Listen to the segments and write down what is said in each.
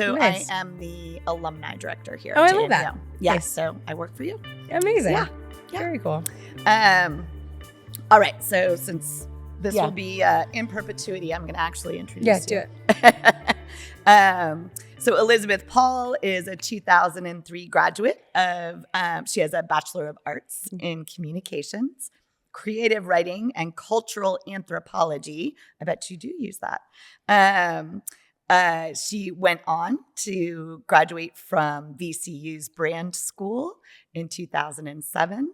So Nice. I am the alumni director here. Oh, at I love that. JMU. Yeah, Nice. so I work for you. Amazing. Yeah. Very cool. All right, so since this Yeah. will be in perpetuity, I'm going to actually introduce Yeah, you. do it. So Elizabeth Paul is a 2003 graduate of, she has a Bachelor of Arts in Communications, Creative Writing, and Cultural Anthropology. I bet you do use that. She went on to graduate from VCU's Brand School in 2007.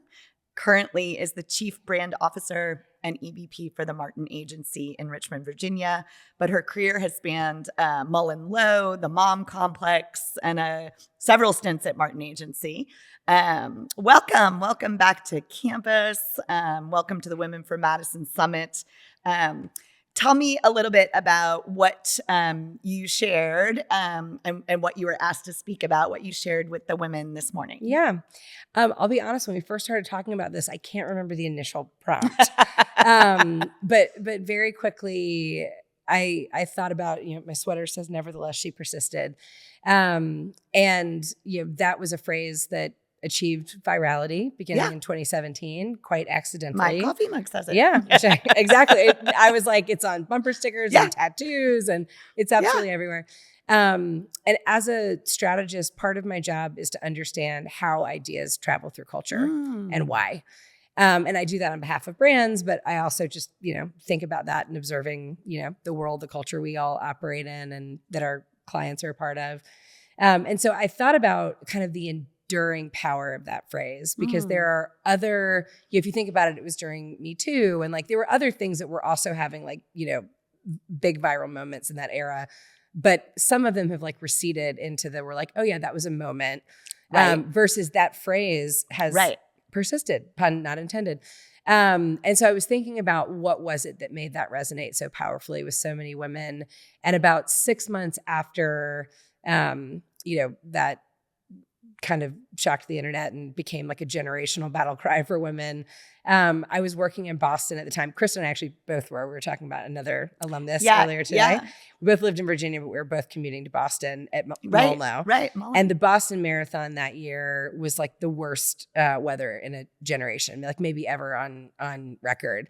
Currently is the Chief Brand Officer and EVP for the Martin Agency in Richmond, Virginia. But her career has spanned Mullen Lowe, the Mom Complex, and several stints at Martin Agency. Welcome back to campus. Welcome to the Women for Madison Summit. Tell me a little bit about what you shared and what you were asked to speak about, what you shared with the women this morning. Yeah. I'll be honest, when we first started talking about this, I can't remember the initial prompt. But very quickly, I thought about, my sweater says, nevertheless, she persisted. And, that was a phrase that achieved virality beginning in 2017, quite accidentally. My coffee mug says it. Yeah, exactly. I was like, it's on bumper stickers and tattoos, and it's absolutely everywhere. And as a strategist, part of my job is to understand how ideas travel through culture and why. And I do that on behalf of brands, but I also just, think about that and observing, the world, the culture we all operate in and that our clients are a part of. And so I thought about kind of the enduring power of that phrase, because there are other, if you think about it, it was during Me Too, and there were other things that were also having big viral moments in that era. But some of them have receded into we're like, oh yeah, that was a moment. Right. Versus that phrase has persisted, pun not intended. And so I was thinking about what was it that made that resonate so powerfully with so many women. And about 6 months after, that kind of shocked the internet and became a generational battle cry for women. I was working in Boston at the time. Kristen and I actually both were. We were talking about another alumnus earlier today. Yeah. We both lived in Virginia, but we were both commuting to Boston at Mullen. Right. And the Boston Marathon that year was the worst weather in a generation, maybe ever on record.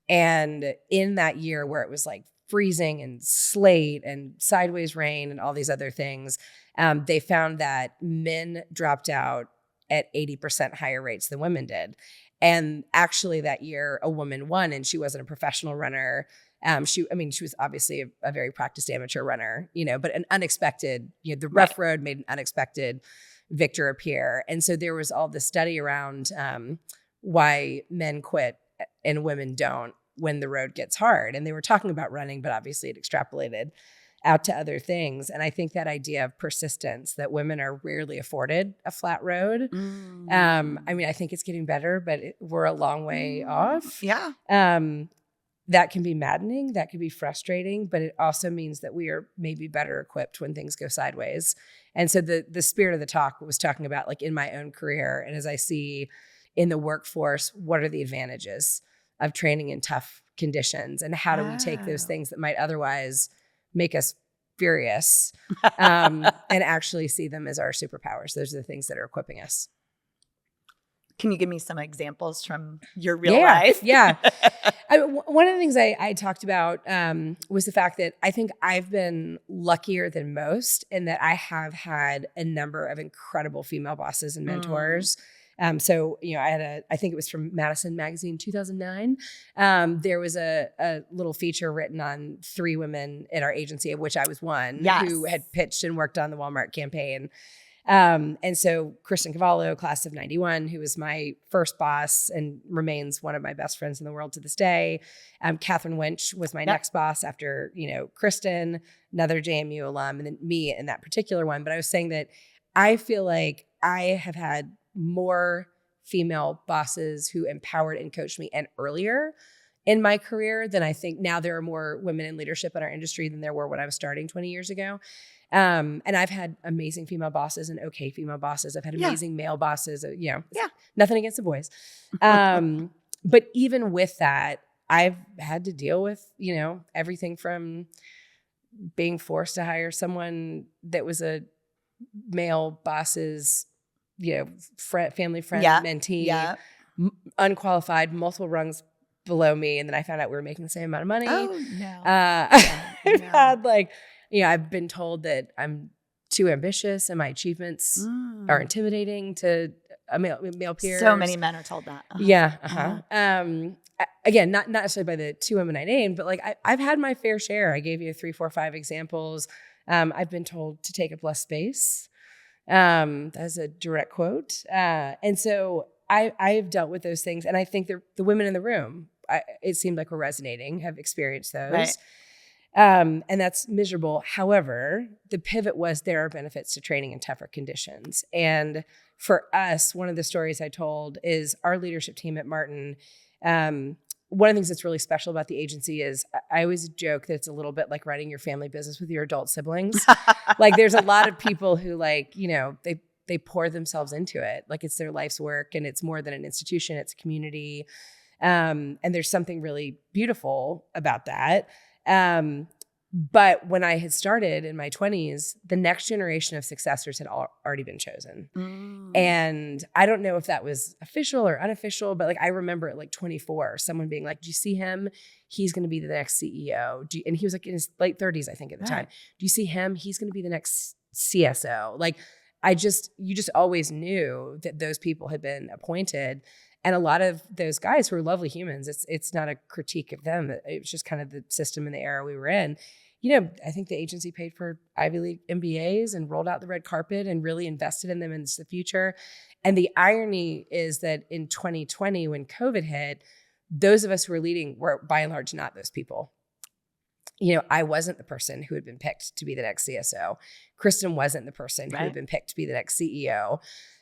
And in that year where it was freezing and slate and sideways rain and all these other things, they found that men dropped out at 80% higher rates than women did. And actually that year a woman won, and she wasn't a professional runner. She was obviously a very practiced amateur runner, but an unexpected, the rough road made an unexpected victor appear. And so there was all this study around why men quit and women don't when the road gets hard. And they were talking about running, but obviously it extrapolated out to other things. And I think that idea of persistence, that women are rarely afforded a flat road. I think it's getting better, but we're a long way off. Yeah. That can be maddening. That can be frustrating, but it also means that we are maybe better equipped when things go sideways. And so the spirit of the talk was talking about in my own career. And as I see in the workforce, what are the advantages of training in tough conditions, and how do we take those things that might otherwise make us furious and actually see them as our superpowers? Those are the things that are equipping us. Can you give me some examples from your real life? Yeah. One of the things I talked about was the fact that I think I've been luckier than most in that I have had a number of incredible female bosses and mentors. So, I think it was from Madison magazine, 2009. There was a little feature written on 3 women in our agency, of which I was one, who had pitched and worked on the Walmart campaign. And so Kristen Cavallo, class of 91, who was my first boss and remains one of my best friends in the world to this day. Catherine Winch was my next boss after, Kristen, another JMU alum, and then me in that particular one. But I was saying that I feel like I have had more female bosses who empowered and coached me and earlier in my career than I think now. There are more women in leadership in our industry than there were when I was starting 20 years ago. And I've had amazing female bosses and okay female bosses. I've had amazing male bosses, nothing against the boys. But even with that, I've had to deal with, everything from being forced to hire someone that was a male boss's, family friend, mentee, unqualified, multiple rungs below me. And then I found out we were making the same amount of money. Oh, no. I've had I've been told that I'm too ambitious and my achievements are intimidating to a male peers. So many men are told that. Yeah. Again, not necessarily by the two women I named, but I've had my fair share. I gave you 3, 4, 5 examples. I've been told to take up less space. That's a direct quote. And so I've dealt with those things. And I think the women in the room, it seemed like we're resonating, have experienced those. Right. And that's miserable. However, the pivot was there are benefits to training in tougher conditions. And for us, one of the stories I told is our leadership team at Martin. One of the things that's really special about the agency is I always joke that it's a little bit like running your family business with your adult siblings. There's a lot of people who they pour themselves into it. It's their life's work, and it's more than an institution, it's a community. And there's something really beautiful about that. But when I had started in my 20s, the next generation of successors had already been chosen. And I don't know if that was official or unofficial, but I remember at 24, someone being like, do you see him? He's going to be the next CEO. And he was in his late 30s, I think, at the time. Do you see him? He's going to be the next CSO. You just always knew that those people had been appointed. And a lot of those guys who were lovely humans, it's not a critique of them. It was just kind of the system and the era we were in. I think the agency paid for Ivy League MBAs and rolled out the red carpet and really invested in them into the future. And the irony is that in 2020, when COVID hit, those of us who were leading were by and large not those people. I wasn't the person who had been picked to be the next CSO. Kristen wasn't the person who had been picked to be the next CEO.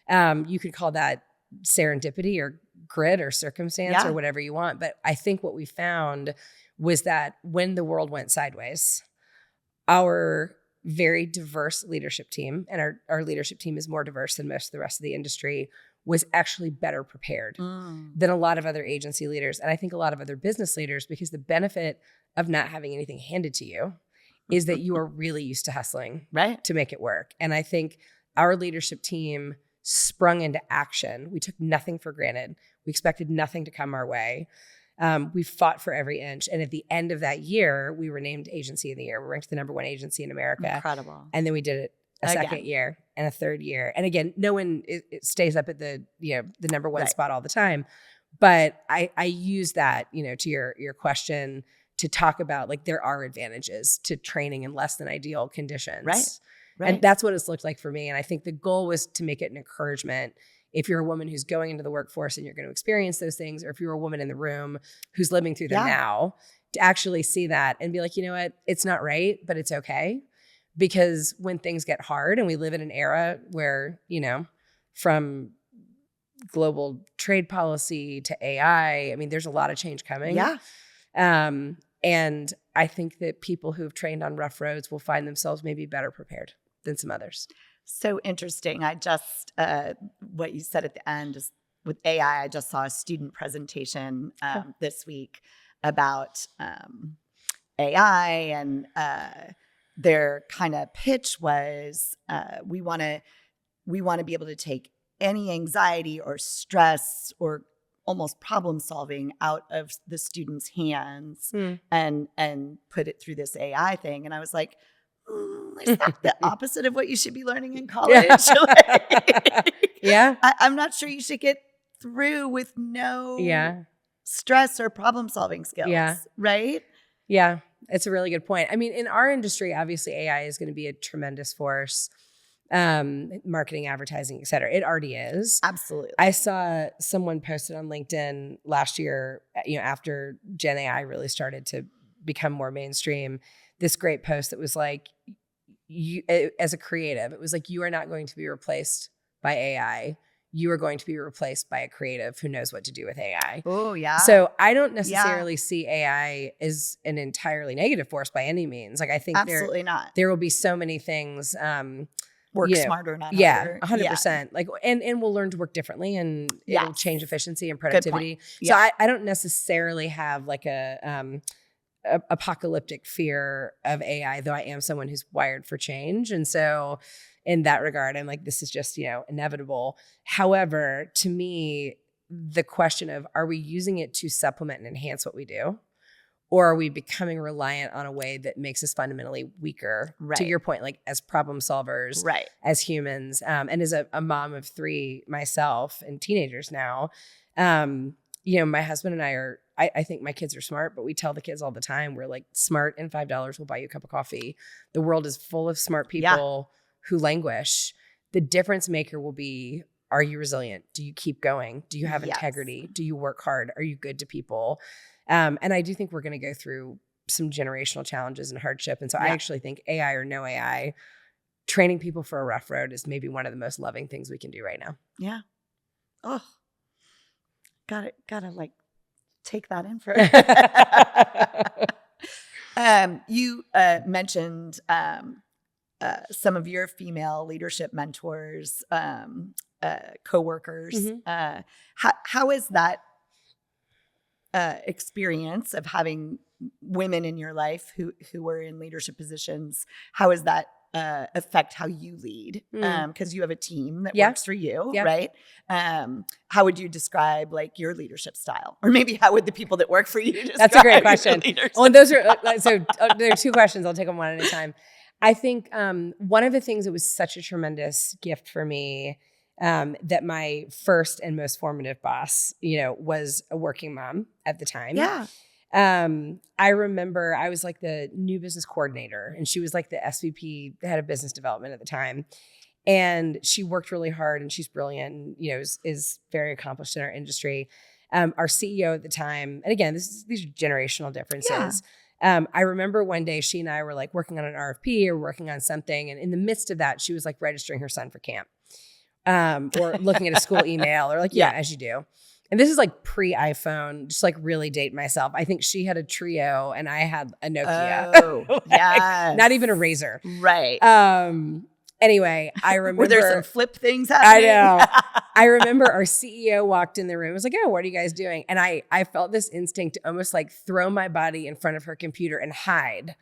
You could call that serendipity or grit or circumstance or whatever you want. But I think what we found was that when the world went sideways, our very diverse leadership team, and our leadership team is more diverse than most of the rest of the industry, was actually better prepared than a lot of other agency leaders. And I think a lot of other business leaders, because the benefit of not having anything handed to you is that you are really used to hustling to make it work. And I think our leadership team sprung into action. We took nothing for granted. We expected nothing to come our way. We fought for every inch. And at the end of that year, we were named Agency of the Year. We ranked the #1 agency in America. Incredible. And then we did it a second year and a third year. And again, no one it stays up at the #1 spot all the time. But I use that, to your question, to talk about there are advantages to training in less than ideal conditions. Right. And that's what it's looked like for me. And I think the goal was to make it an encouragement. If you're a woman who's going into the workforce and you're going to experience those things, or if you're a woman in the room who's living through them now, to actually see that and be like, you know what, it's not right, but it's okay. Because when things get hard, and we live in an era where, from global trade policy to AI, there's a lot of change coming. And I think that people who've trained on rough roads will find themselves maybe better prepared than some others. So interesting. I just, what you said at the end is with AI, I just saw a student presentation this week about AI, and their kind of pitch was we want to be able to take any anxiety or stress or almost problem solving out of the student's hands and put it through this AI thing. And I was like, is that the opposite of what you should be learning in college? I'm not sure you should get through with no stress or problem solving skills. Right? Yeah, it's a really good point. In our industry, obviously AI is going to be a tremendous force. Marketing, advertising, et cetera. It already is. Absolutely. I saw someone posted on LinkedIn last year, after Gen AI really started to become more mainstream, this great post that was like, you, as a creative, it was like, you are not going to be replaced by AI. You are going to be replaced by a creative who knows what to do with AI. Oh, yeah. So I don't necessarily see AI as an entirely negative force by any means. I think absolutely not. There will be so many things. Work smarter, not harder. 100%. And we'll learn to work differently, and it'll change efficiency and productivity. So I don't necessarily have apocalyptic fear of AI, though I am someone who's wired for change. And so in that regard, I'm like, this is just, inevitable. However, to me, the question of, are we using it to supplement and enhance what we do? Or are we becoming reliant on a way that makes us fundamentally weaker? Right. To your point, like as problem solvers, right. as humans, and as a mom of 3 myself and teenagers now, my husband and I think my kids are smart, but we tell the kids all the time, we're like, smart and $5 will buy you a cup of coffee. The world is full of smart people who languish. The difference maker will be, are you resilient? Do you keep going? Do you have integrity? Do you work hard? Are you good to people? And I do think we're going to go through some generational challenges and hardship. And so I actually think AI or no AI, training people for a rough road is maybe one of the most loving things we can do right now. Yeah. Oh, gotta like take that in for you mentioned some of your female leadership mentors, coworkers. Mm-hmm. How is that experience of having women in your life who were in leadership positions? How does that affect how you lead? Because you have a team that works for you, right? How would you describe like your leadership style, or maybe how would the people that work for you describe? That's a great question. Well, and those are there are 2 questions. I'll take them one at a time. I think one of the things that was such a tremendous gift for me, that my first and most formative boss, was a working mom at the time. Yeah. I remember I was like the new business coordinator, and she was like the SVP, the head of business development at the time. And she worked really hard, and she's brilliant, and, is very accomplished in our industry. Our CEO at the time, and again, these are generational differences. Yeah. I remember one day she and I were like working on an RFP or working on something. And in the midst of that, she was like registering her son for camp, or looking at a school email, or like, as you do. And this is like pre-iPhone, just like really date myself. I think she had a Trio and I had a Nokia. Oh, yeah. Not even a Razor. Right. Anyway, I remember. Were there some flip things happening? I know. I remember our CEO walked in the room. I was like, oh, what are you guys doing? And I felt this instinct to almost like throw my body in front of her computer and hide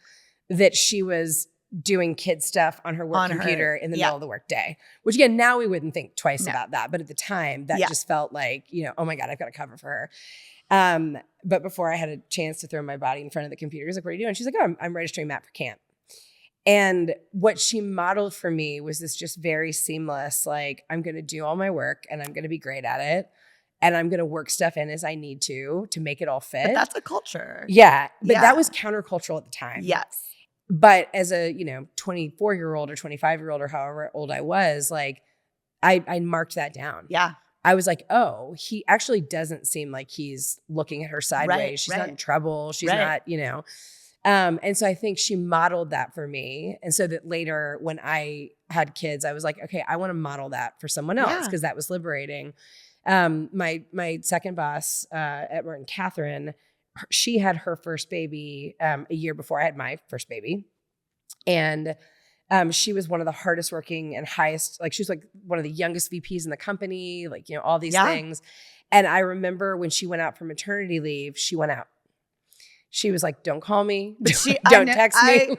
that she was doing kid stuff on her work computer in the middle of the work day, which again, now we wouldn't think twice about that. But at the time that just felt like, oh my God, I've got to cover for her. But before I had a chance to throw my body in front of the computer, I was like, what are you doing? She's like, oh, I'm registering Matt for camp. And what she modeled for me was this just very seamless, like, I'm going to do all my work and I'm going to be great at it. And I'm going to work stuff in as I need to make it all fit. But that's a culture. Yeah. But that was countercultural at the time. Yes. But as a, 24-year-old or 25-year-old or however old I was, like, I marked that down. Yeah. I was like, oh, he actually doesn't seem like he's looking at her sideways. Right, she's not in trouble. She's not, and so I think she modeled that for me. And so that later when I had kids, I was like, okay, I want to model that for someone else because that was liberating. My second boss at Martin, Catherine, she had her first baby a year before I had my first baby. And she was one of the hardest working and highest, like she was like one of the youngest VPs in the company, like, all these things. And I remember when she went out for maternity leave, she went out. She was like, don't call me. Don't text me.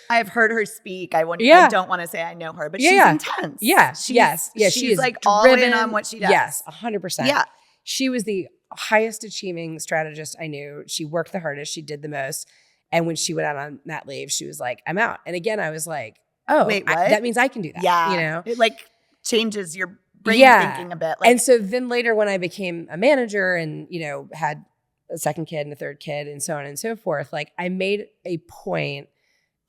I've heard her speak. I don't want to say I know her, but she's intense. Yeah. She's like all in on what she does. Yes, 100%. Yeah. She was the highest achieving strategist I knew. She worked the hardest. She did the most. And when she went out on that leave, she was like, I'm out. And again, I was like, oh, wait, what? That means I can do that. Yeah. It like changes your brain thinking a bit. Like, and so then later when I became a manager and, had a second kid and a third kid and so on and so forth, like I made a point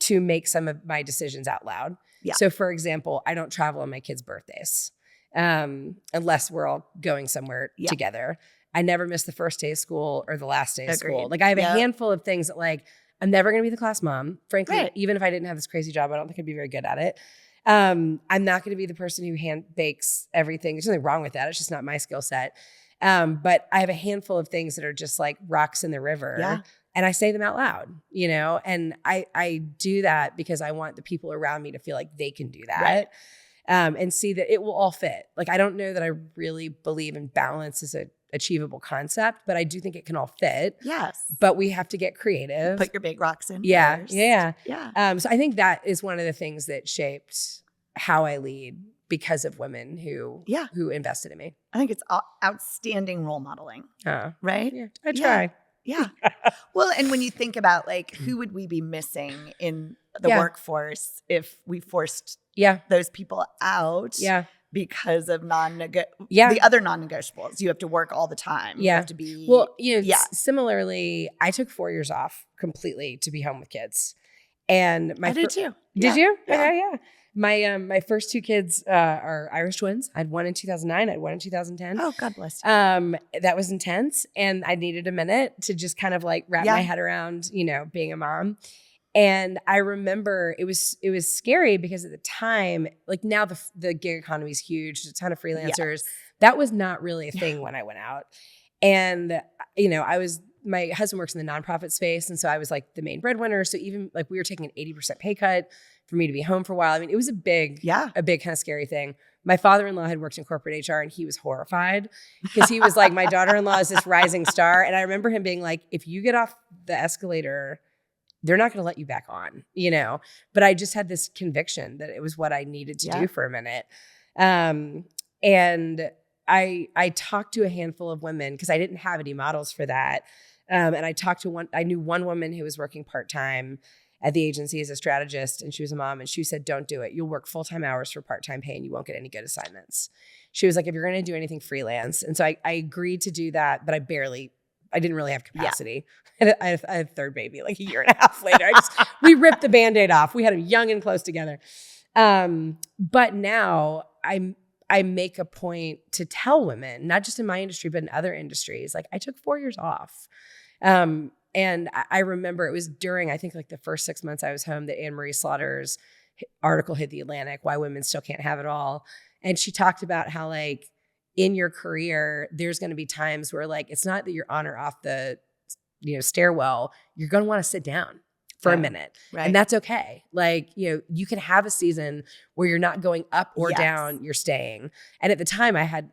to make some of my decisions out loud. Yeah. So for example, I don't travel on my kids' birthdays unless we're all going somewhere together. I never miss the first day of school or the last day of school. Like I have a handful of things that like, I'm never going to be the class mom. Frankly, even if I didn't have this crazy job, I don't think I'd be very good at it. I'm not going to be the person who hand bakes everything. There's nothing wrong with that. It's just not my skill set. But I have a handful of things that are just like rocks in the river and I say them out loud, and I do that because I want the people around me to feel like they can do that. And see that it will all fit. Like, I don't know that I really believe in balance as achievable concept, but I do think it can all fit. Yes. But we have to get creative. Put your big rocks in Yeah. first. Yeah. Yeah. So I think that is one of the things that shaped how I lead because of women who invested in me. I think it's outstanding role modeling, right? Yeah, I try. Yeah. Well, and when you think about like, who would we be missing in the workforce if we forced those people out because of the other non-negotiables? You have to work all the time. You have to be. Well, similarly, I took 4 years off completely to be home with kids. And I did too. Did you? Yeah. Okay, yeah. My first two kids are Irish twins. I had one in 2009. I had one in 2010. Oh, God bless you. That was intense. And I needed a minute to just kind of like wrap my head around, being a mom. And I remember it was scary because at the time, like now the gig economy is huge. There's a ton of freelancers. Yes. That was not really a thing when I went out. And, my husband works in the nonprofit space. And so I was like the main breadwinner. So even like we were taking an 80% pay cut for me to be home for a while. I mean, it was a big kind of scary thing. My father-in-law had worked in corporate HR and he was horrified because he was like, my daughter-in-law is this rising star. And I remember him being like, if you get off the escalator, they're not going to let you back on, But I just had this conviction that it was what I needed to do for a minute. And I talked to a handful of women because I didn't have any models for that. And I knew one woman who was working part-time at the agency as a strategist, and she was a mom, and she said, don't do it. You'll work full-time hours for part-time pay and you won't get any good assignments. She was like, if you're going to do anything freelance. And so I agreed to do that, but I didn't really have capacity. Yeah. I had a third baby like a year and a half later. We ripped the Band-Aid off. We had them young and close together. But now I make a point to tell women, not just in my industry, but in other industries, like I took 4 years off. And I remember it was during, I think like the first 6 months I was home that Anne-Marie Slaughter's article hit the Atlantic, Why Women Still Can't Have It All. And she talked about how like in your career, there's going to be times where like, it's not that you're on or off the, stairwell, you're going to want to sit down for a minute. Right. And that's okay. Like, you can have a season where you're not going up or down, you're staying. And at the time I had,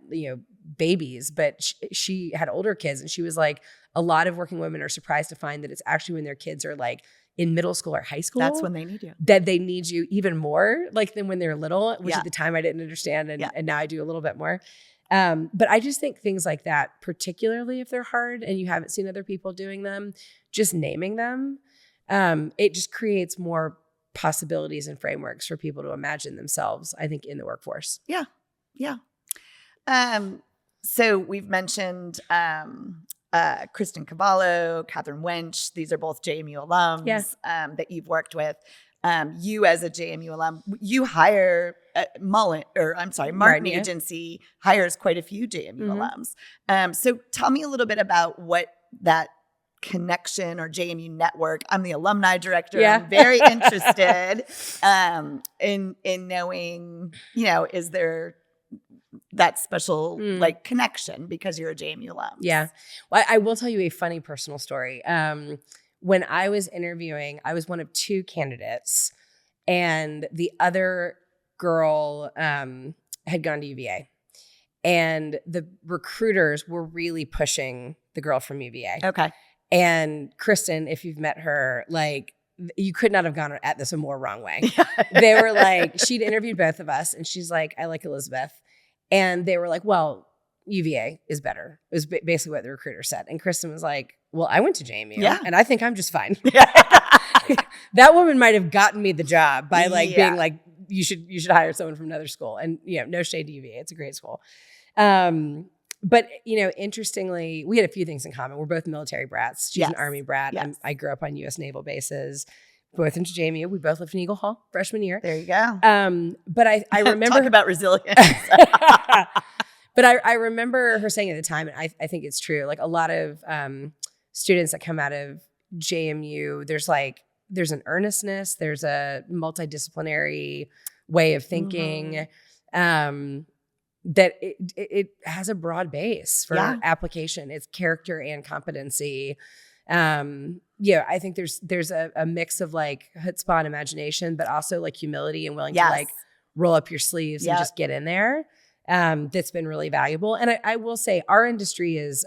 babies, but she had older kids. And she was like, a lot of working women are surprised to find that it's actually when their kids are like in middle school or high school. That's when they need you. That they need you even more like than when they're little, which at the time I didn't understand. And now I do a little bit more. But I just think things like that, particularly if they're hard and you haven't seen other people doing them, just naming them, it just creates more possibilities and frameworks for people to imagine themselves, I think, in the workforce. Yeah. Yeah. So we've mentioned Kristen Cavallo, Catherine Wench. These are both JMU alums that you've worked with. You as a JMU alum, you hire Martin Agency hires quite a few JMU alums. So tell me a little bit about what that connection or JMU network. I'm the alumni director. Yeah. I'm very interested in knowing, is there that special like connection because you're a JMU alum? Yeah. Well, I will tell you a funny personal story. When I was interviewing, I was one of two candidates, and the other girl had gone to UVA, and the recruiters were really pushing the girl from UVA. Okay. And Kristen, if you've met her, like you could not have gone at this a more wrong way. They were like, she'd interviewed both of us, and she's like, I like Elizabeth. And they were like, well, UVA is better. It was basically what the recruiter said. And Kristen was like, well, I went to JMU and I think I'm just fine. That woman might have gotten me the job by like being like, you should hire someone from another school. And no shade to UVA. It's a great school. But interestingly, we had a few things in common. We're both military brats. She's an Army brat. Yes. I grew up on U.S. naval bases. Both into JMU. We both lived in Eagle Hall freshman year. There you go. But I remember talk about resilience. But I remember her saying at the time, and I think it's true, like a lot of students that come out of JMU, there's an earnestness, there's a multidisciplinary way of thinking that it has a broad base for application. It's character and competency. I think there's a mix of like chutzpah and imagination, but also like humility and willing to like roll up your sleeves and just get in there. that's been really valuable. And I will say our industry is,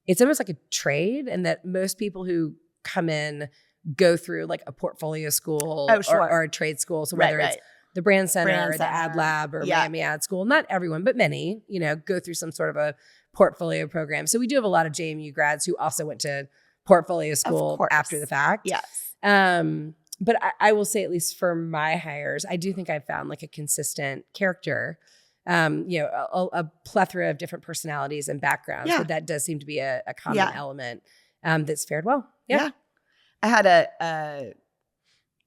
it's almost like a trade, and that most people who come in go through like a portfolio school or a trade school. So whether it's the Brand Center or the Ad Lab or Miami Ad School, not everyone, but many, go through some sort of a portfolio program. So we do have a lot of JMU grads who also went to portfolio school after the fact. Yes. But I will say, at least for my hires, I do think I've found like a consistent character, a plethora of different personalities and backgrounds, but that does seem to be a common element that's fared well. Yeah. I had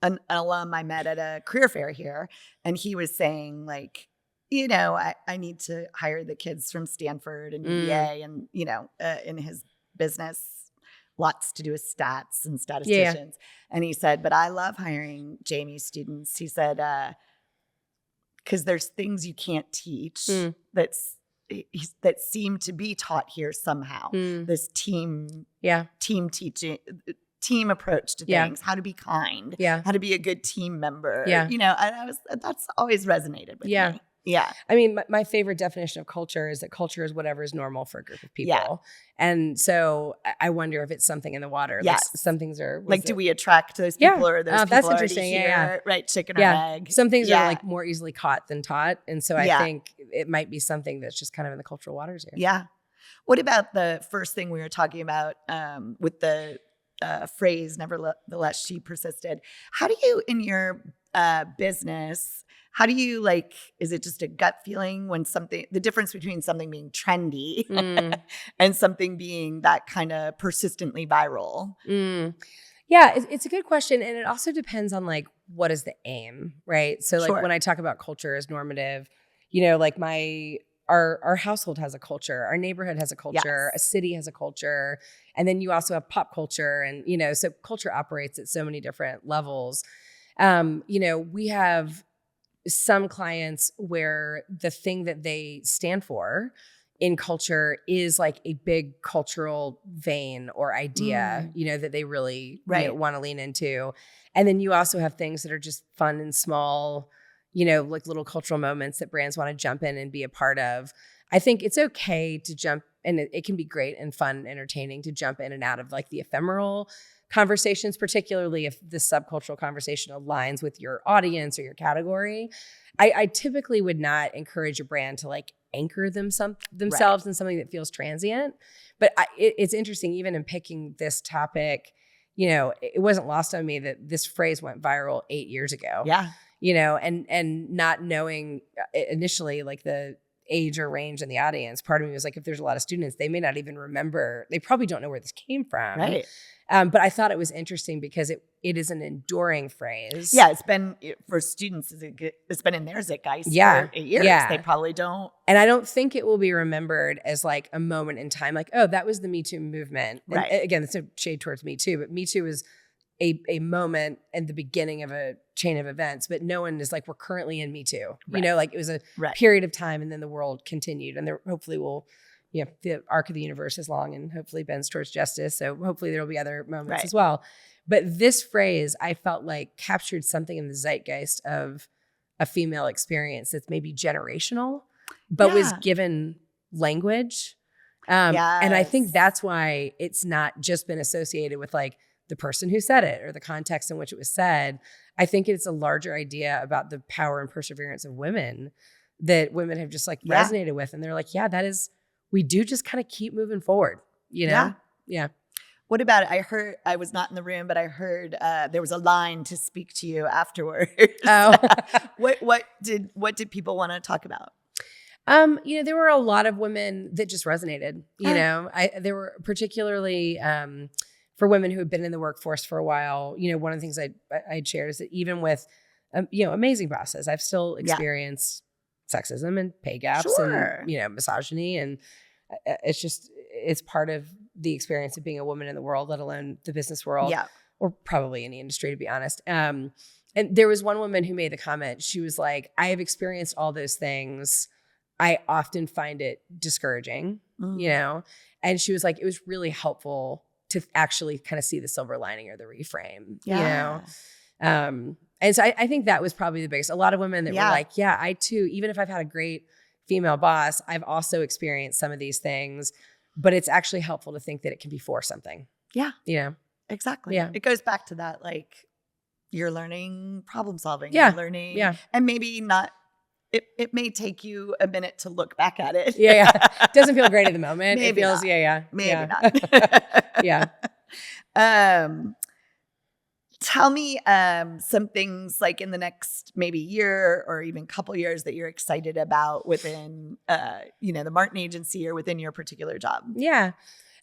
an alum I met at a career fair here, and he was saying like, I need to hire the kids from Stanford and UVA and, in his business, lots to do with stats and statisticians. Yeah. And he said, but I love hiring JMU students. He said, because there's things you can't teach that seem to be taught here somehow. This team teaching, team approach to things, how to be kind, how to be a good team member. That's always resonated with me. Yeah. I mean, my favorite definition of culture is that culture is whatever is normal for a group of people. Yeah. And so I wonder if it's something in the water. Yes. Like some things are like, do we attract those people or those people that's interesting. Here, right? Chicken or egg. Some things are like more easily caught than taught. And so I think it might be something that's just kind of in the cultural waters here. Yeah. What about the first thing we were talking about with the phrase, nevertheless, she persisted? How do you, in your business, how do you is it just a gut feeling when the difference between something being trendy and something being that kind of persistently viral? Yeah, it's a good question. And it also depends on what is the aim, right? So when I talk about culture as normative, our household has a culture, our neighborhood has a culture, a city has a culture, and then you also have pop culture. And, so culture operates at so many different levels. We have some clients where the thing that they stand for in culture is like a big cultural vein or idea, that they really want to lean into. And then you also have things that are just fun and small, like little cultural moments that brands want to jump in and be a part of. I think it's okay to jump, and it can be great and fun and entertaining to jump in and out of the ephemeral conversations, particularly if the subcultural conversation aligns with your audience or your category. I typically would not encourage a brand to anchor themselves in something that feels transient. But it's interesting, even in picking this topic, it wasn't lost on me that this phrase went viral 8 years ago. Yeah. And not knowing initially the age or range in the audience, part of me was if there's a lot of students, they may not even remember, they probably don't know where this came from. Right. But I thought it was interesting because it is an enduring phrase. Yeah, it's been for students. It's been in their zeitgeist for 8 years. Yeah. They probably don't. And I don't think it will be remembered as a moment in time, oh, that was the Me Too movement. Right. And again, it's a shade towards Me Too, but Me Too was a moment and the beginning of a chain of events. But no one is we're currently in Me Too. Right. It was a period of time, and then the world continued, and there hopefully will. The arc of the universe is long and hopefully bends towards justice. So hopefully there will be other moments as well. But this phrase, I felt captured something in the zeitgeist of a female experience that's maybe generational, but was given language. And I think that's why it's not just been associated with the person who said it or the context in which it was said. I think it's a larger idea about the power and perseverance of women that women have just resonated with. And they're that is, we do just kind of keep moving forward, Yeah. What about it? I was not in the room, but I heard there was a line to speak to you afterwards. Oh. What did people want to talk about? There were a lot of women that just resonated, there were particularly, for women who had been in the workforce for a while, one of the things I'd shared is that even with, amazing bosses, I've still experienced sexism and pay gaps and, misogyny. And it's part of the experience of being a woman in the world, let alone the business world or probably any industry, to be honest. And there was one woman who made the comment, she was I have experienced all those things. I often find it discouraging, and she was it was really helpful to actually kind of see the silver lining or the reframe, And so I think that was probably the biggest. A lot of women that were I too, even if I've had a great female boss, I've also experienced some of these things, but it's actually helpful to think that it can be for something. Yeah. You know? Exactly. Yeah. It goes back to that, like, you're learning problem solving. Yeah. You're learning. Yeah. And maybe not, it may take you a minute to look back at it. Yeah. It doesn't feel great at the moment. Maybe it feels, not. Maybe not. Yeah. Tell me some things like in the next maybe year or even couple years that you're excited about within, the Martin Agency or within your particular job. Yeah.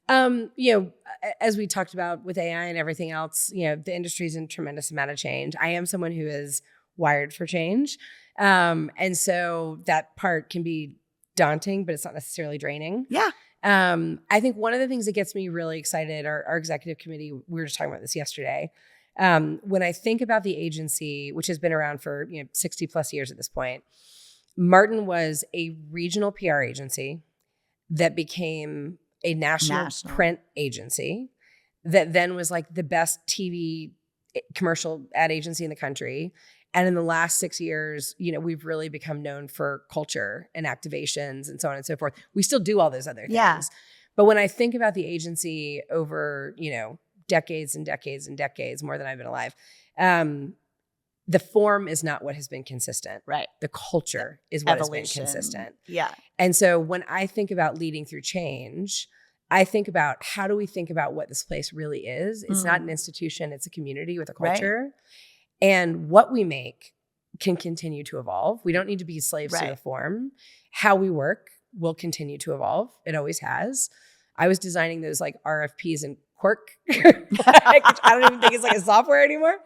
As we talked about with AI and everything else, the industry's in tremendous amount of change. I am someone who is wired for change. And so that part can be daunting, but it's not necessarily draining. Yeah. I think one of the things that gets me really excited, our executive committee, we were just talking about this yesterday. When I think about the agency, which has been around for 60 plus years at this point, Martin was a regional PR agency that became a national print agency that then was like the best TV commercial ad agency in the country. And in the last 6 years, we've really become known for culture and activations and so on and so forth. We still do all those other things. Yeah. But when I think about the agency over, decades and decades and decades, more than I've been alive, the form is not what has been consistent. Right. The culture is what Evolution. has been consistent. Yeah. And so when I think about leading through change, I think about how do we think about what this place really is? It's not an institution, it's a community with a culture. Right. And what we make can continue to evolve. We don't need to be slaves to the form. How we work will continue to evolve. It always has. I was designing those like RFPs and Quark, which I don't even think it's like a software anymore.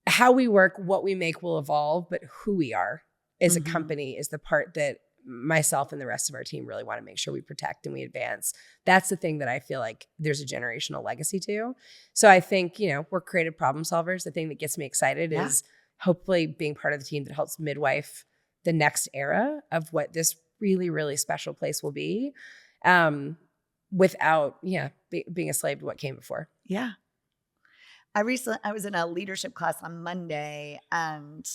How we work, what we make will evolve, but who we are as a company is the part that myself and the rest of our team really want to make sure we protect and we advance. That's the thing that I feel like there's a generational legacy to. So I think, we're creative problem solvers. The thing that gets me excited is hopefully being part of the team that helps midwife the next era of what this really, really special place will be. Without, being a slave to what came before. Yeah. I was in a leadership class on Monday, and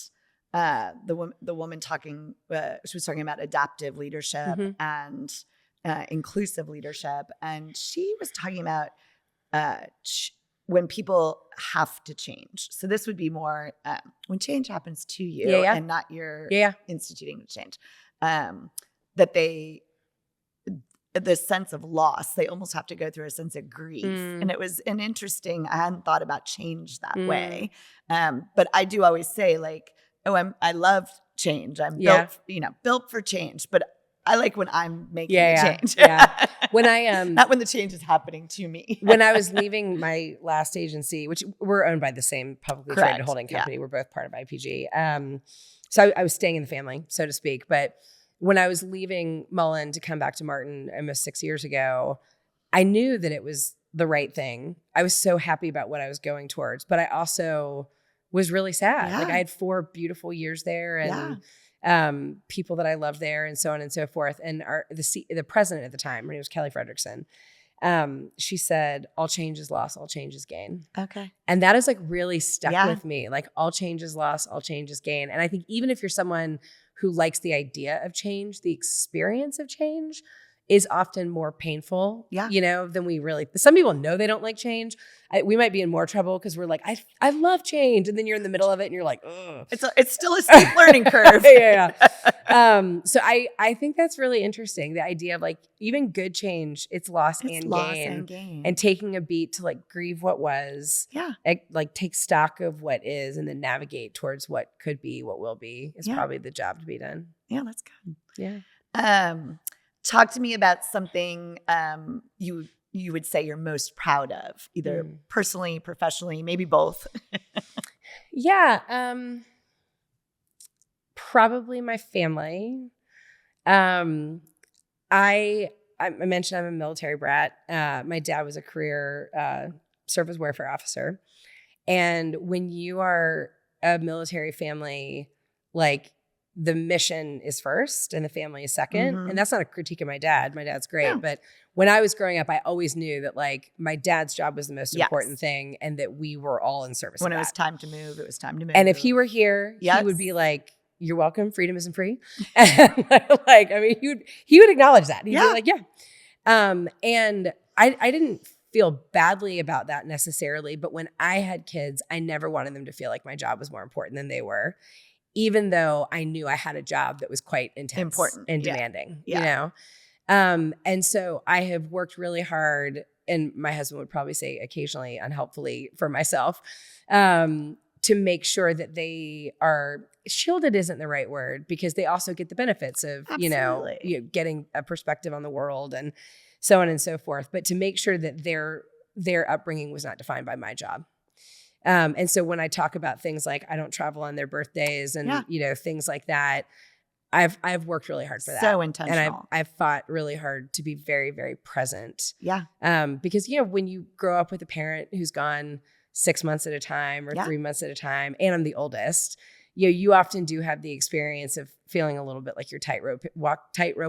the woman talking, she was talking about adaptive leadership and inclusive leadership, and she was talking about when people have to change. So this would be more when change happens to you and not you're instituting the change. That the sense of loss, they almost have to go through a sense of grief. And it was an interesting, I hadn't thought about change that way. But I do always say like, I love change. I'm built for change, but I like when I'm making the change. When I, not when the change is happening to me. When I was leaving my last agency, which we're owned by the same publicly traded holding company. We're both part of IPG. So I was staying in the family, so to speak, but when I was leaving Mullen to come back to Martin almost 6 years ago, I knew that it was the right thing. I was so happy about what I was going towards, but I also was really sad. Like I had 4 beautiful years there and people that I loved there and so on and so forth. And the president at the time, her name was Kelly Frederickson, she said, all change is loss, all change is gain. Okay. And that is like really stuck with me. Like all change is loss, all change is gain. And I think even if you're someone who likes the idea of change, the experience of change is often more painful, than we really, some people know they don't like change. We might be in more trouble because we're like, I love change. And then you're in the middle of it and you're like, ugh. It's still a steep learning curve. So I think that's really interesting. The idea of like, even good change, it's loss and gain. And taking a beat to like grieve what was, like take stock of what is and then navigate towards what could be, what will be is probably the job to be done. Yeah, that's good. Yeah. Talk to me about something you would say you're most proud of, either personally, professionally, maybe both. Probably my family. I mentioned I'm a military brat. My dad was a career service warfare officer. And when you are a military family, like the mission is first and the family is second. And that's not a critique of my dad. My dad's great. But when I was growing up, I always knew that like my dad's job was the most important thing and that we were all in service. When it was time to move, it was time to move. And if he were here, he would be like, you're welcome. Freedom isn't free. And like, I mean, he would acknowledge that. He'd be like, yeah. And I didn't feel badly about that necessarily, but when I had kids, I never wanted them to feel like my job was more important than they were, even though I knew I had a job that was quite intense, important, and demanding, you know? And so I have worked really hard, and my husband would probably say occasionally unhelpfully for myself, to make sure that they are shielded isn't the right word, because they also get the benefits of, you know, getting a perspective on the world and so on and so forth, but to make sure that their upbringing was not defined by my job. And so when I talk about things like I don't travel on their birthdays and, you know, things like that, I've worked really hard for that. So intentional. And I've fought really hard to be very, very present. Yeah. Because, you know, when you grow up with a parent who's gone 6 months at a time or 3 months at a time, and I'm the oldest, you know, you often do have the experience of feeling a little bit like you're tightrope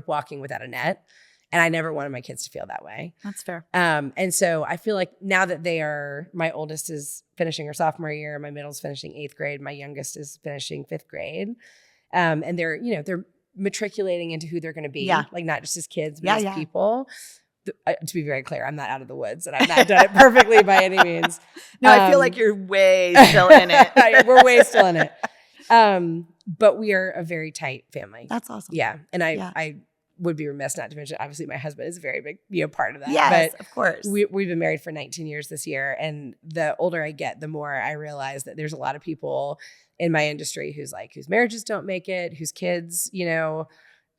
walking without a net. And I never wanted my kids to feel that way. That's fair. And so I feel like now that my oldest is finishing her sophomore year, my middle's finishing 8th grade, my youngest is finishing 5th grade. And they're, you know, they're matriculating into who they're going to be, like not just as kids, but as people. To be very clear, I'm not out of the woods, and I've not done it perfectly by any means. No, I feel like you're way still in it. We're way still in it. But we are a very tight family. That's awesome. Yeah. And I would be remiss not to mention, obviously my husband is a very big, you know, part of that. Yes, but of course. We've been married for 19 years this year. And the older I get, the more I realize that there's a lot of people in my industry whose marriages don't make it, whose kids, you know,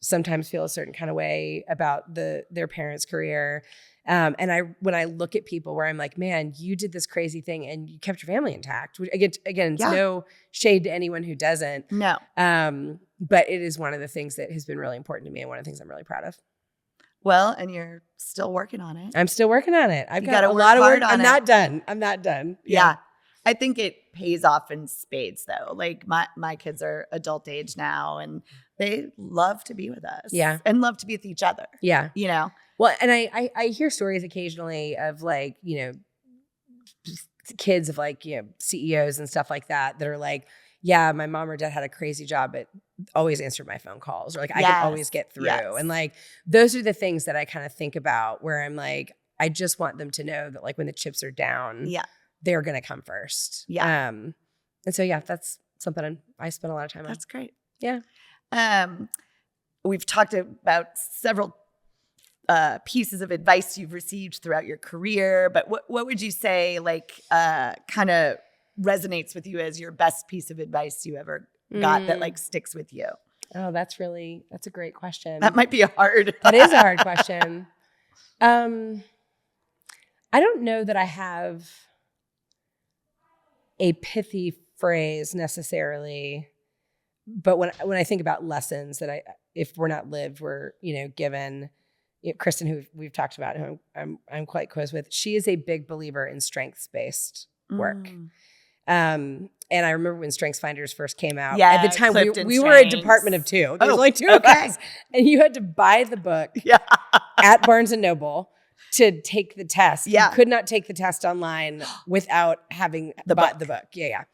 sometimes feel a certain kind of way about their parents' career. And when I look at people where I'm like, man, you did this crazy thing and you kept your family intact. Which again, it's no shade to anyone who doesn't. No. But it is one of the things that has been really important to me and one of the things I'm really proud of. Well, and you're still working on it. I'm still working on it. I've got a lot of work. I'm not done. Yeah. I think it pays off in spades though. Like my kids are adult age now and they love to be with us. Yeah. And love to be with each other. Yeah. You know? Well, and I hear stories occasionally of like, you know, kids of like, you know, CEOs and stuff like that are like, yeah, my mom or dad had a crazy job, but always answered my phone calls, or like I can always get through. Yes. And like, those are the things that I kind of think about where I'm like, I just want them to know that like when the chips are down, they're going to come first. Yeah. And so, that's something I spend a lot of time on. That's great. Yeah. We've talked about several pieces of advice you've received throughout your career, but what would you say like kind of resonates with you as your best piece of advice you ever got that like sticks with you? Oh, that's a great question. That might be hard. That is a hard question. I don't know that I have a pithy phrase necessarily, but when I think about lessons that if we're not lived, we're, you know, given. You know, Kristen, who we've talked about, who I'm quite close with, she is a big believer in strengths-based work. And I remember when StrengthsFinders first came out. At the time, we were a department of 2. There was only 2 of us, and you had to buy the book at Barnes and Noble to take the test. You could not take the test online without having bought the book. Yeah.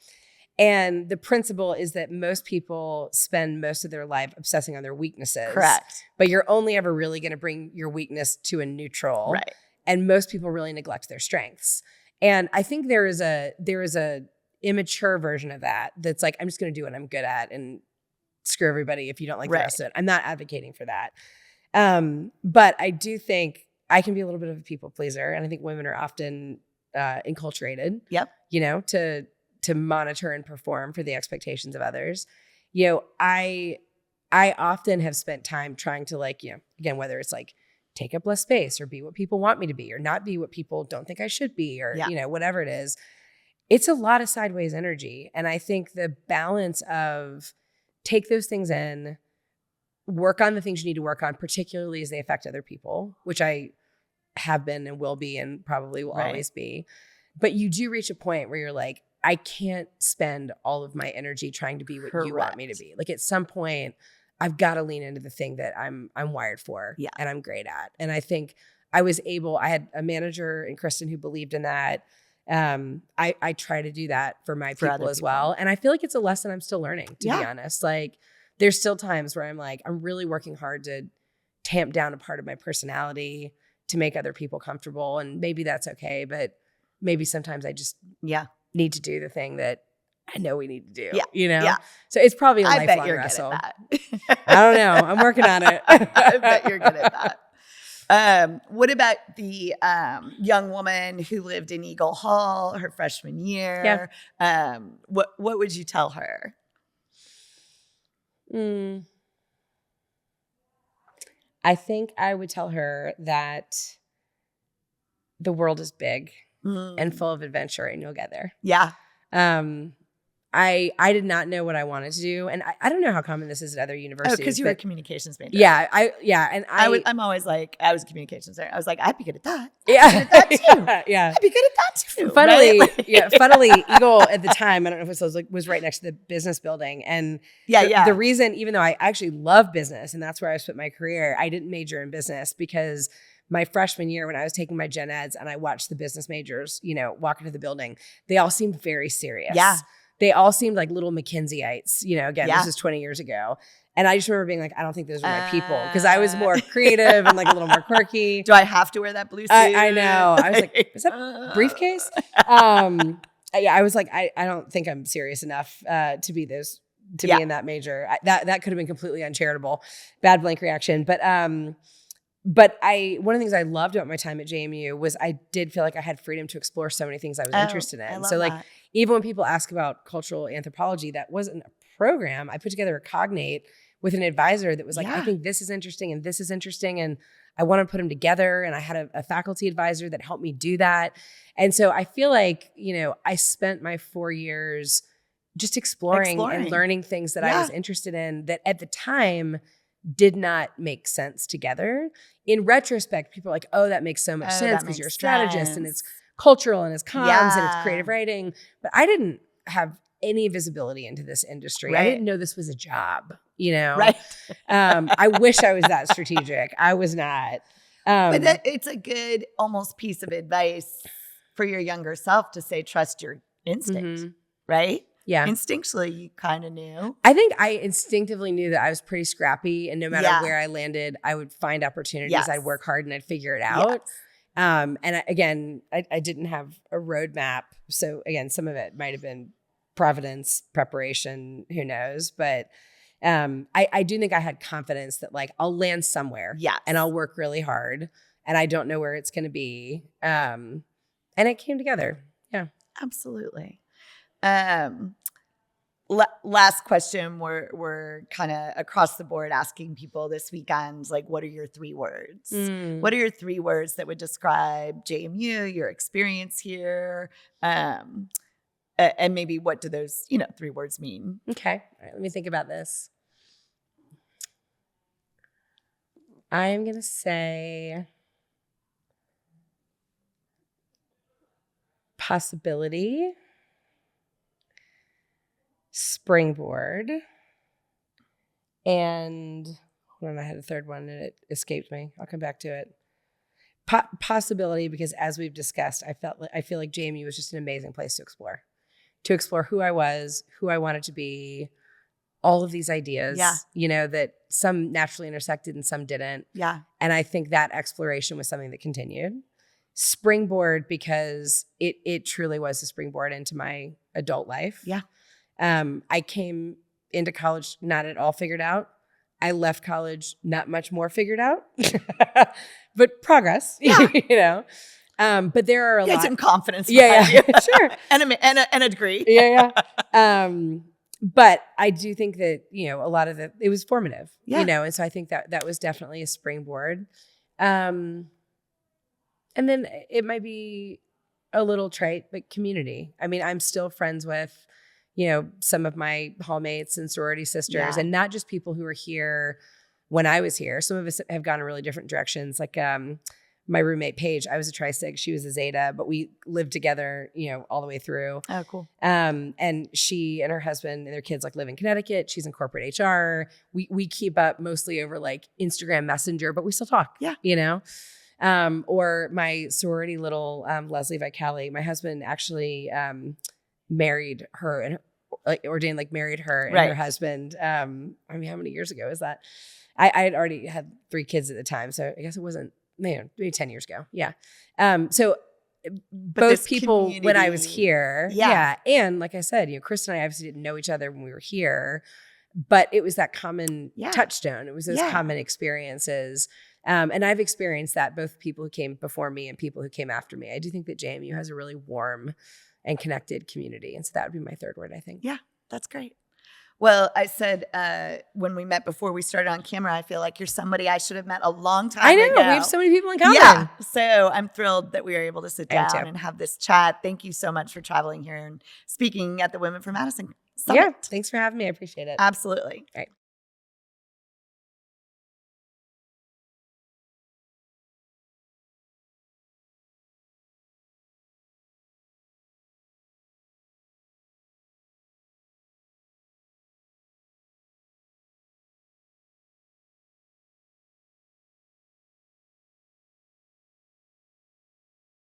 And the principle is that most people spend most of their life obsessing on their weaknesses. Correct. But you're only ever really going to bring your weakness to a neutral. Right. And most people really neglect their strengths. And I think there is a immature version of that that's like, I'm just going to do what I'm good at and screw everybody if you don't like the rest of it. I'm not advocating for that. But I do think I can be a little bit of a people pleaser. And I think women are often enculturated, you know, to monitor and perform for the expectations of others. You know, I often have spent time trying to like, you know, again, whether it's like take up less space or be what people want me to be or not be what people don't think I should be or, you know, whatever it is, it's a lot of sideways energy. And I think the balance of take those things in, work on the things you need to work on, particularly as they affect other people, which I have been and will be and probably will always be. But you do reach a point where you're like, I can't spend all of my energy trying to be what you want me to be. Like at some point, I've got to lean into the thing that I'm wired for and I'm great at. And I think I had a manager in Kristen who believed in that. I try to do that for my people other as well. And I feel like it's a lesson I'm still learning, to be honest. Like there's still times where I'm like, I'm really working hard to tamp down a part of my personality to make other people comfortable. And maybe that's okay. But maybe sometimes I just need to do the thing that I know we need to do, you know? So it's probably a lifelong wrestle. Good at that. I don't know. I'm working on it. I bet you're good at that. What about the young woman who lived in Eagle Hall her freshman year? What would you tell her? I think I would tell her that the world is big and full of adventure, and you'll get there. Yeah. I did not know what I wanted to do, and I don't know how common this is at other universities. Because you were a communications major. And I'm always like, I was a communications major. I was like, I'd be good at that. I'd be good at that too. I'd be good at that too. Funnily, right? Funnily, Eagle at the time, I don't know if it was right next to the business building, and the reason, even though I actually love business and that's where I spent my career, I didn't major in business because my freshman year when I was taking my gen eds and I watched the business majors, walk into the building, they all seemed very serious. Yeah. They all seemed like little McKinsey-ites, again, this is 20 years ago. And I just remember being like, I don't think those are my people, because I was more creative and like a little more quirky. Do I have to wear that blue suit? I know. I was like, is that a briefcase? I was like, I don't think I'm serious enough to be in that major. That could have been completely uncharitable. Bad blank reaction. But one of the things I loved about my time at JMU was I did feel like I had freedom to explore so many things I was interested in. So like, even when people ask about cultural anthropology, that wasn't a program. I put together a cognate with an advisor that was like, I think this is interesting and this is interesting, and I want to put them together. And I had a faculty advisor that helped me do that. And so I feel like, I spent my 4 years just exploring and learning things that I was interested in that at the time did not make sense together. In retrospect, people are like, oh, that makes so much sense because you're a strategist and it's cultural and it's comms and it's creative writing. But I didn't have any visibility into this industry. I didn't know this was a job, Right. I wish I was that strategic. I was not. But it's a good almost piece of advice for your younger self to say, trust your instinct, right? Yeah. Instinctually, you kind of knew. I think I instinctively knew that I was pretty scrappy, and no matter where I landed, I would find opportunities. Yes. I'd work hard and I'd figure it out. Yes. I didn't have a roadmap. So again, some of it might have been providence, preparation, who knows? But I do think I had confidence that like I'll land somewhere and I'll work really hard, and I don't know where it's going to be. And it came together. Yeah, absolutely. Last question. We're kind of across the board asking people this weekend, like, what are your 3 words? What are your 3 words that would describe JMU, your experience here? And maybe what do those, 3 words mean? Okay. All right, let me think about this. I am going to say possibility, springboard, and hold on, I had a third one and it escaped me. I'll come back to it. Possibility, because as we've discussed, I feel like JMU was just an amazing place to explore who I was, who I wanted to be, all of these ideas, that some naturally intersected and some didn't. Yeah. And I think that exploration was something that continued. Springboard, because it truly was a springboard into my adult life. Yeah. I came into college not at all figured out. I left college not much more figured out, but progress, but there are a lot. Some confidence. Yeah. Sure. and a degree. Yeah. But I do think that, a lot of it was formative, and so I think that was definitely a springboard. And then it might be a little trite, but community. I mean, I'm still friends with, some of my hallmates and sorority sisters, and not just people who were here when I was here. Some of us have gone in really different directions. Like my roommate, Paige, I was a tri-sig, she was a Zeta, but we lived together, all the way through. Oh, cool. And she and her husband and their kids live in Connecticut. She's in corporate HR. We keep up mostly over Instagram Messenger, but we still talk. Yeah. Or my sorority little Leslie Vitale, my husband actually married her and ordained, married her and her husband. I mean, how many years ago is that? I had already had 3 kids at the time. So I guess it wasn't, maybe 10 years ago. Yeah. So both people when I was here. Yeah. And like I said, Chris and I obviously didn't know each other when we were here, but it was that common touchstone. It was those common experiences. And I've experienced that, both people who came before me and people who came after me. I do think that JMU has a really warm and connected community. And so that would be my third word, I think. Yeah, that's great. Well, I said when we met before we started on camera, I feel like you're somebody I should have met a long time ago. I know. We have so many people in common. Yeah. So I'm thrilled that we were able to sit down and have this chat. Thank you so much for traveling here and speaking at the Women for Madison Summit. Yeah. Thanks for having me. I appreciate it. Absolutely. All right.